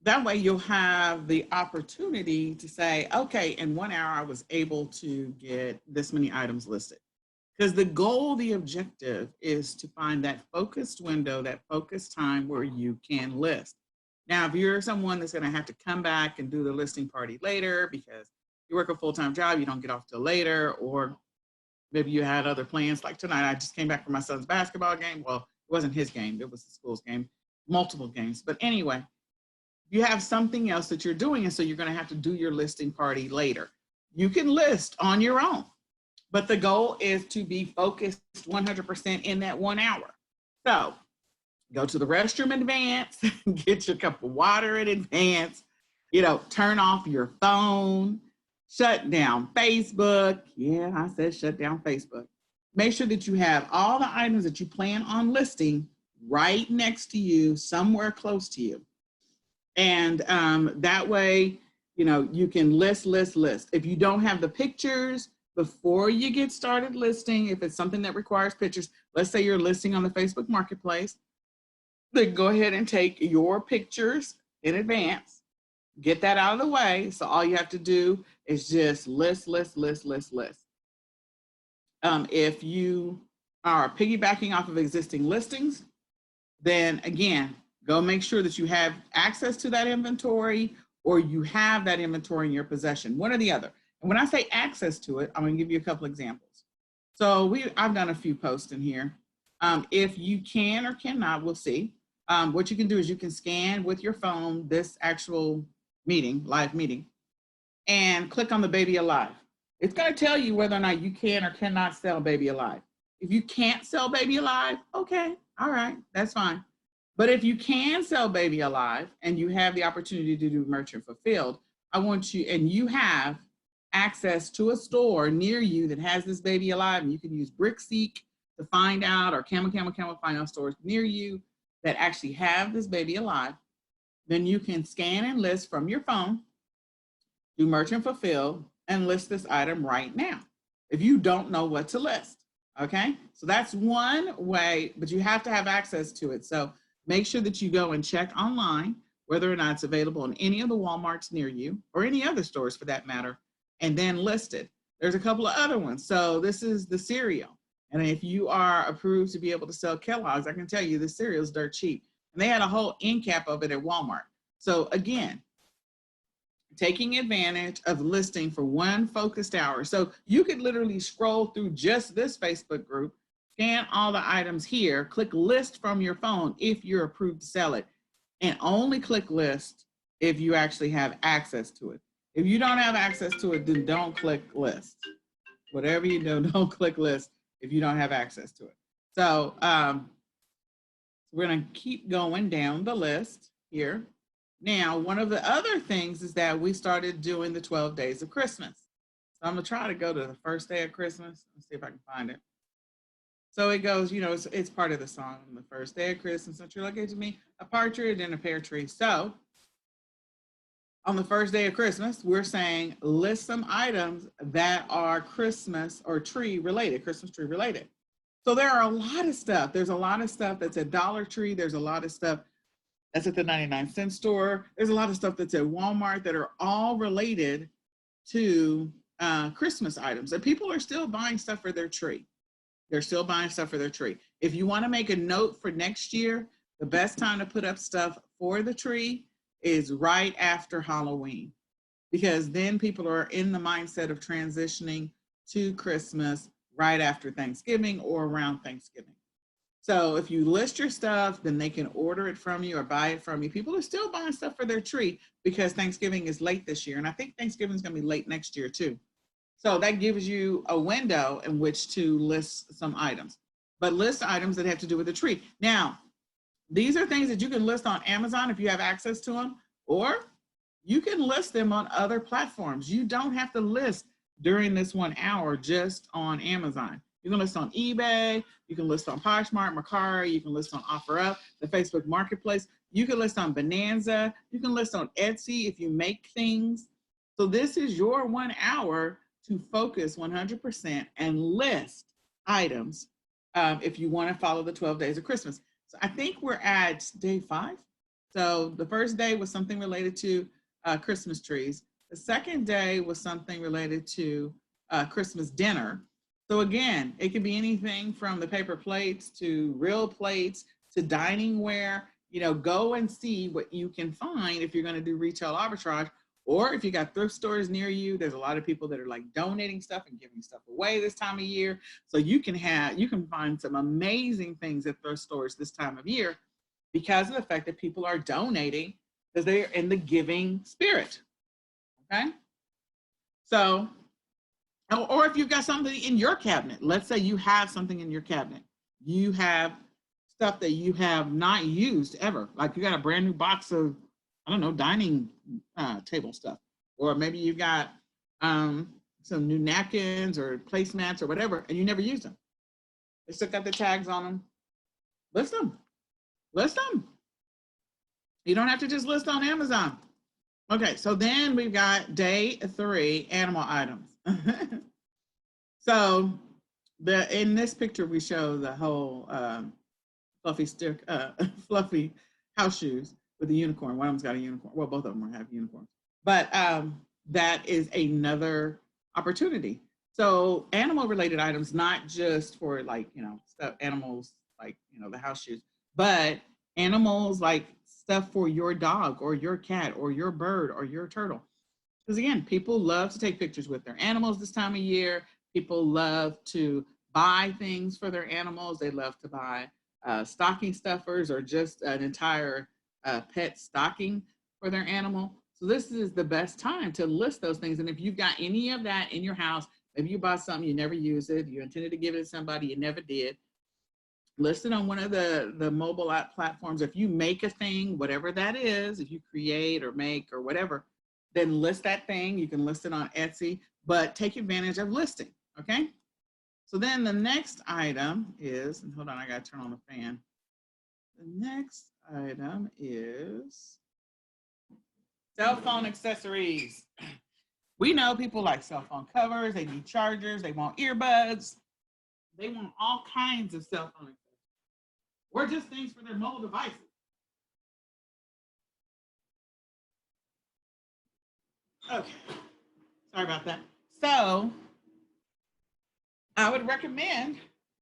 That way you'll have the opportunity to say, okay, in 1 hour, I was able to get this many items listed. Because the goal, the objective is to find that focused window, that focused time where you can list. Now, if you're someone that's going to have to come back and do the listing party later because you work a full-time job, you don't get off till later, or maybe you had other plans. Like tonight, I just came back from my son's basketball game. Well, it wasn't his game, it was the school's game, multiple games. But anyway, you have something else that you're doing, and so you're going to have to do your listing party later. You can list on your own, but the goal is to be focused 100% in that 1 hour. So go to the restroom in advance, get your cup of water in advance, turn off your phone, shut down Facebook. Yeah, I said shut down Facebook. Make sure that you have all the items that you plan on listing right next to you, somewhere close to you. And that way, you can list. If you don't have the pictures before you get started listing, if it's something that requires pictures, let's say you're listing on the Facebook Marketplace, then go ahead and take your pictures in advance, get that out of the way. So all you have to do is just list. If you are piggybacking off of existing listings, then again, go make sure that you have access to that inventory or you have that inventory in your possession, one or the other. And when I say access to it, I'm going to give you a couple examples. So I've done a few posts in here. If you can or cannot, we'll see. What you can do is you can scan with your phone this actual live meeting, and click on the Baby Alive. It's going to tell you whether or not you can or cannot sell Baby Alive. If you can't sell Baby Alive, okay, all right, that's fine. But if you can sell Baby Alive and you have the opportunity to do merchant fulfilled, I want you, and you have access to a store near you that has this Baby Alive, and you can use BrickSeek to find out, or Camel find out stores near you that actually have this Baby Alive, then you can scan and list from your phone, do merchant fulfill, and list this item right now if you don't know what to list. Okay, so that's one way, but you have to have access to it. So make sure that you go and check online whether or not it's available in any of the Walmarts near you or any other stores for that matter, and then list it. There's a couple of other ones. So this is the cereal. And if you are approved to be able to sell Kellogg's, I can tell you the cereal is dirt cheap. And they had a whole end cap of it at Walmart. So again, taking advantage of listing for one focused hour. So you could literally scroll through just this Facebook group, scan all the items here, click list from your phone if you're approved to sell it, and only click list if you actually have access to it. If you don't have access to it, then don't click list. Whatever you do, don't click list if you don't have access to it. So we're going to keep going down the list here. Now, one of the other things is that we started doing the 12 days of Christmas. So I'm going to try to go to the first day of Christmas. Let's see if I can find it. So it goes, it's part of the song. On the first day of Christmas, don't you look to me, a partridge in a pear tree. So on the first day of Christmas, we're saying list some items that are Christmas or tree related, Christmas tree related. So there are a lot of stuff. There's a lot of stuff that's at Dollar Tree. There's a lot of stuff that's at the 99-cent store. There's a lot of stuff that's at Walmart that are all related to Christmas items. And people are still buying stuff for their tree. They're still buying stuff for their tree. If you want to make a note for next year, the best time to put up stuff for the tree is right after Halloween, because then people are in the mindset of transitioning to Christmas right after Thanksgiving or around Thanksgiving. So if you list your stuff, then they can order it from you or buy it from you. People are still buying stuff for their tree because Thanksgiving is late this year. And I think Thanksgiving is going to be late next year too. So that gives you a window in which to list some items, but list items that have to do with the tree. Now, these are things that you can list on Amazon if you have access to them, or you can list them on other platforms. You don't have to list during this 1 hour just on Amazon. You can list on eBay, you can list on Poshmark, Mercari, you can list on OfferUp, the Facebook Marketplace. You can list on Bonanza, you can list on Etsy if you make things. So this is your 1 hour to focus 100% and list items if you want to follow the 12 days of Christmas. So I think we're at day 5. So the first day was something related to Christmas trees. The second day was something related to Christmas dinner. So again, it could be anything from the paper plates to real plates to dining ware. You know, go and see what you can find if you're going to do retail arbitrage, or if you got thrift stores near you. There's a lot of people that are like donating stuff and giving stuff away this time of year. So you can find some amazing things at thrift stores this time of year because of the fact that people are donating because they're in the giving spirit. Okay. So, or if you've got something in your cabinet, let's say you have something in your cabinet, you have stuff that you have not used ever. Like you got a brand new box of, I don't know, dining table stuff. Or maybe you've got some new napkins or placemats or whatever, and you never used them. They still got the tags on them. List them. List them. You don't have to just list on Amazon. Okay, so then we've got day 3, animal items. So in this picture, we show the whole fluffy house shoes with a unicorn. One of them's got a unicorn. Well, both of them have unicorns. But that is another opportunity. So animal related items, not just for like, stuff, animals like, the house shoes, but animals like stuff for your dog or your cat or your bird or your turtle. Because again, people love to take pictures with their animals this time of year. People love to buy things for their animals. They love to buy stocking stuffers or just an entire pet stocking for their animal. So this is the best time to list those things. And if you've got any of that in your house, maybe you bought something, you never use it, you intended to give it to somebody, you never did, list it on one of the mobile app platforms. If you make a thing, whatever that is, if you create or make or whatever, then list that thing. You can list it on Etsy, but take advantage of listing, okay? So then the next item is, and hold on, I gotta turn on the fan. The next item is cell phone accessories. We know people like cell phone covers, they need chargers, they want earbuds, they want all kinds of cell phone accessories, or just things for their mobile devices. Okay, sorry about that. So I would recommend,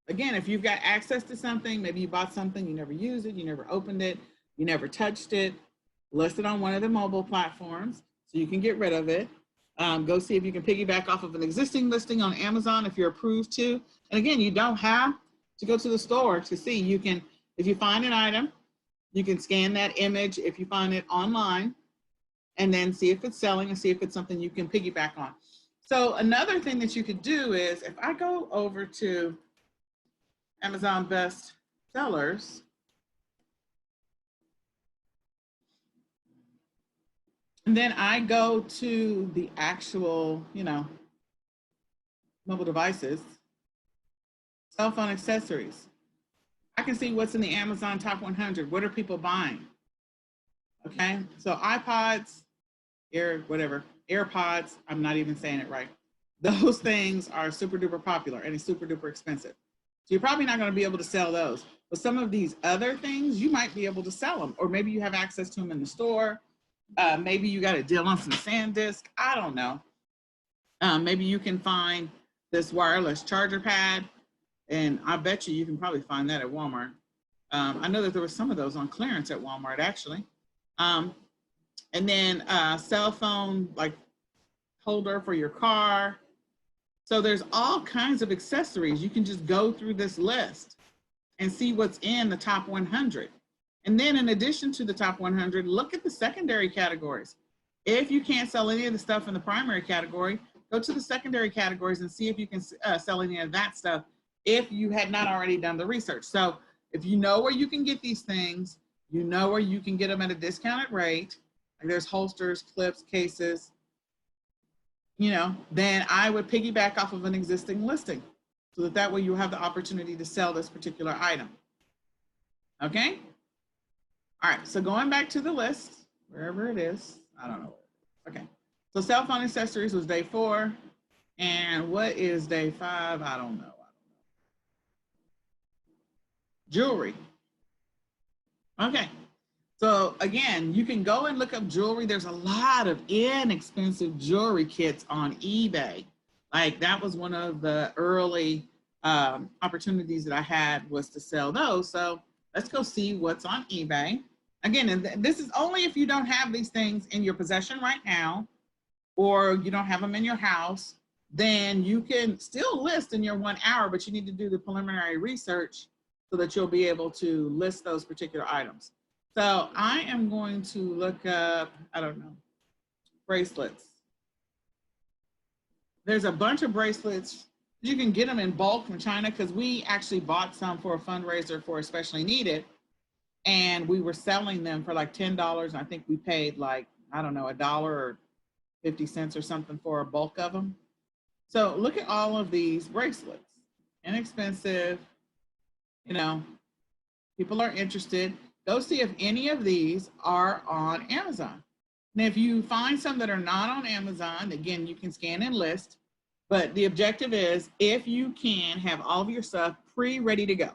again, if you've got access to something, maybe you bought something, you never used it, you never opened it, you never touched it, list it on one of the mobile platforms so you can get rid of it. Go see if you can piggyback off of an existing listing on Amazon if you're approved to. And again, you don't have to go to the store to see. You can, if you find an item, you can scan that image if you find it online and then see if it's selling and see if it's something you can piggyback on. So another thing that you could do is if I go over to Amazon Best Sellers, and then I go to the actual, mobile devices, cell phone accessories. I can see what's in the Amazon top 100. What are people buying? Okay, so iPods, AirPods, I'm not even saying it right. Those things are super duper popular and it's super duper expensive. So you're probably not going to be able to sell those. But some of these other things, you might be able to sell them, or maybe you have access to them in the store. Maybe you got a deal on some SanDisk. I don't know. Maybe you can find this wireless charger pad, and I bet you can probably find that at Walmart. I know that there were some of those on clearance at Walmart, actually. And then cell phone like holder for your car. So there's all kinds of accessories. You can just go through this list and see what's in the top 100. And then in addition to the top 100, look at the secondary categories. If you can't sell any of the stuff in the primary category, go to the secondary categories and see if you can sell any of that stuff if you had not already done the research. So if you know where you can get these things, you know where you can get them at a discounted rate, like there's holsters, clips, cases, then I would piggyback off of an existing listing so that way you have the opportunity to sell this particular item. Okay? All right, so going back to the list, wherever it is, I don't know. Okay, so cell phone accessories was day 4. And what is day 5? I don't know. Jewelry. Okay, So again, you can go and look up jewelry. There's a lot of inexpensive jewelry kits on eBay. Like that was one of the early opportunities that I had, was to sell those. So let's go see what's on eBay. Again, and this is only if you don't have these things in your possession right now, or you don't have them in your house, then you can still list in your 1 hour, but you need to do the preliminary research so that you'll be able to list those particular items. So I am going to look up, I don't know, bracelets. There's a bunch of bracelets. You can get them in bulk from China, because we actually bought some for a fundraiser for Especially Needed, and we were selling them for like $10. I think we paid like, I don't know, $1 or 50 cents or something for a bulk of them. So look at all of these bracelets, inexpensive, you know, people are interested. Go see if any of these are on Amazon. And if you find some that are not on Amazon, again, you can scan and list, but the objective is, if you can, have all of your stuff pre-ready to go.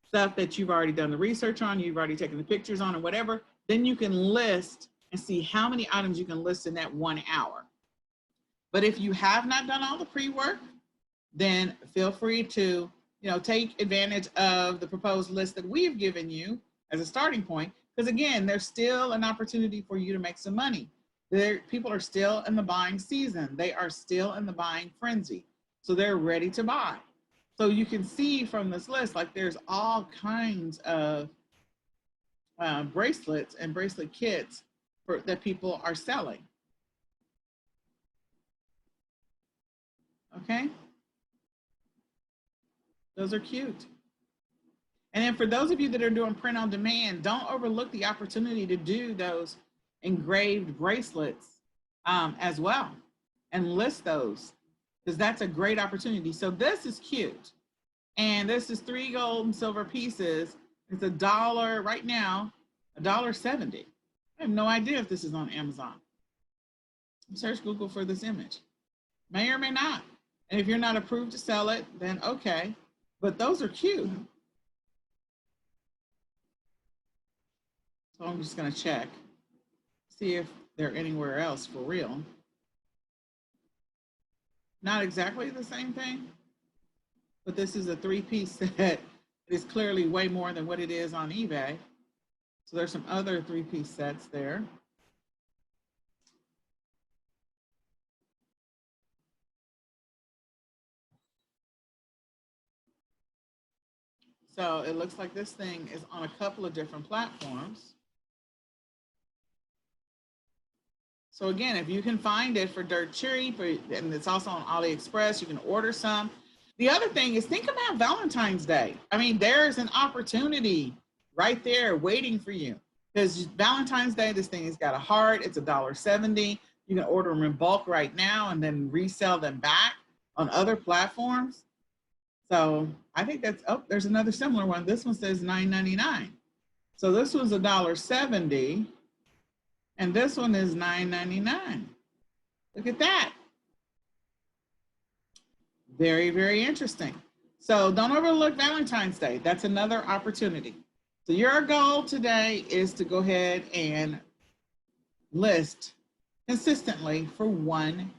Stuff that you've already done the research on, you've already taken the pictures on, or whatever, then you can list and see how many items you can list in that 1 hour. But if you have not done all the pre-work, then feel free to, take advantage of the proposed list that we've given you as a starting point, because again, there's still an opportunity for you to make some money. People are still in the buying season. They are still in the buying frenzy. So they're ready to buy. So you can see from this list, like there's all kinds of bracelets and bracelet kits that people are selling. Okay. Those are cute. And then for those of you that are doing print on demand, don't overlook the opportunity to do those engraved bracelets as well, and list those, because that's a great opportunity. So this is cute. And this is 3 gold and silver pieces. It's $1 right now, $1.70. I have no idea if this is on Amazon. Search Google for this image. May or may not. And if you're not approved to sell it, then okay. But those are cute. So I'm just going to check, see if they're anywhere else for real. Not exactly the same thing, but this is a 3-piece set. It is clearly way more than what it is on eBay. So there's some other 3-piece sets there. So it looks like this thing is on a couple of different platforms. So again, if you can find it for dirt cheap, and it's also on AliExpress, you can order some. The other thing is, think about Valentine's Day. I mean, there's an opportunity right there waiting for you, because Valentine's Day, this thing has got a heart. It's $1.70. You can order them in bulk right now and then resell them back on other platforms. So I think that's, oh, there's another similar one. This one says $9.99. So this one's $1.70. And this one is $9.99. Look at that. Very, very interesting. So don't overlook Valentine's Day. That's another opportunity. So your goal today is to go ahead and list consistently for 1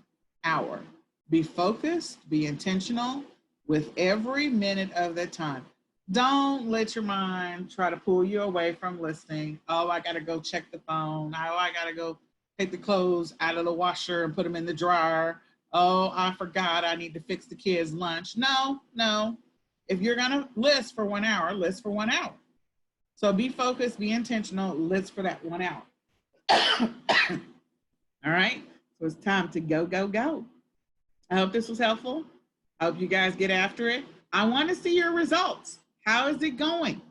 hour. Be focused, be intentional with every minute of that time. Don't let your mind try to pull you away from listing. Oh, I got to go check the phone. Oh, I got to go take the clothes out of the washer and put them in the dryer. Oh, I forgot I need to fix the kids' lunch. No. If you're going to list for 1 hour, list for 1 hour. So be focused, be intentional, list for that 1 hour. All right. So it's time to go, go, go. I hope this was helpful. I hope you guys get after it. I want to see your results. How is it going?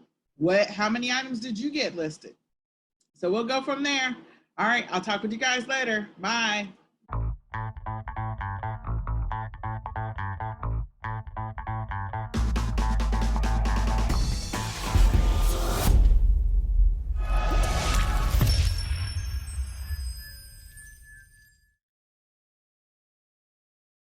How many items did you get listed? So we'll go from there. All right, I'll talk with you guys later. Bye.